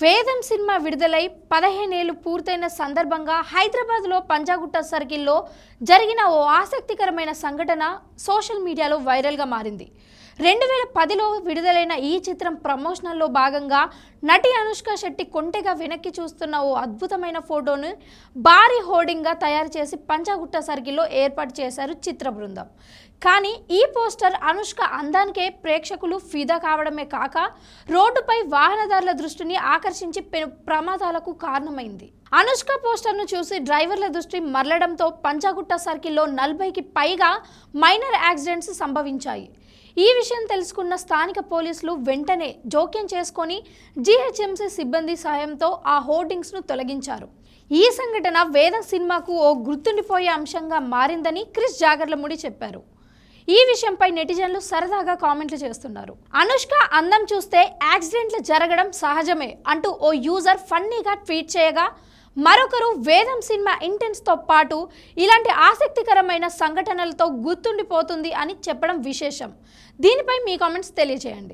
వేదం సినిమా విడుదలై 15 ఏళ్లు పూర్తయిన సందర్భంగా హైదరాబాద్లో పంజాగుట్ట సర్కిల్లో జరిగిన ఓ ఆసక్తికరమైన సంఘటన సోషల్ మీడియాలో వైరల్గా మారింది. 2010లో విడుదలైన ఈ చిత్రం ప్రమోషనల్లో భాగంగా నటి అనుష్క శెట్టి కొంటెగా వెనక్కి చూస్తున్న ఓ అద్భుతమైన ఫోటోను భారీ హోర్డింగ్గా తయారు చేసి పంజాగుట్ట సర్కిల్లో ఏర్పాటు చేశారు చిత్ర బృందం. కానీ ఈ పోస్టర్ అనుష్క అందానికే ప్రేక్షకులు ఫిదా కావడమే కాక రోడ్డుపై వాహనదారుల దృష్టిని ఆకర్షించి ప్రమాదాలకు కారణమైంది. అనుష్క పోస్టర్ను చూసి డ్రైవర్ల దృష్టి మరలడంతో పంజాగుట్ట సర్కిల్లో 40కి పైగా మైనర్ యాక్సిడెంట్స్ సంభవించాయి. ఈ విషయం తెలుసుకున్న స్థానిక పోలీసులు వెంటనే జోక్యం చేసుకొని జీహెచ్ఎంసీ సిబ్బంది సాయంతో ఆ హోర్డింగ్స్ను తొలగించారు. ఈ సంఘటన వేదం సినిమాకు ఓ గుర్తుండిపోయే అంశంగా మారిందని క్రిష్ జాగర్లముడి చెప్పారు. ఈ విషయంపై నెటిజన్లు సరదాగా కామెంట్లు చేస్తున్నారు. అనుష్క అందం చూస్తే యాక్సిడెంట్లు జరగడం సహజమే అంటూ ఓ యూజర్ ఫన్నీగా ట్వీట్ చేయగా, మరొకరు వేదం సినిమా ఇంటెన్స్తో పాటు ఇలాంటి ఆసక్తికరమైన సంఘటనలతో గుర్తుండిపోతుంది అని చెప్పడం విశేషం. దీనిపై మీ కామెంట్స్ తెలియజేయండి.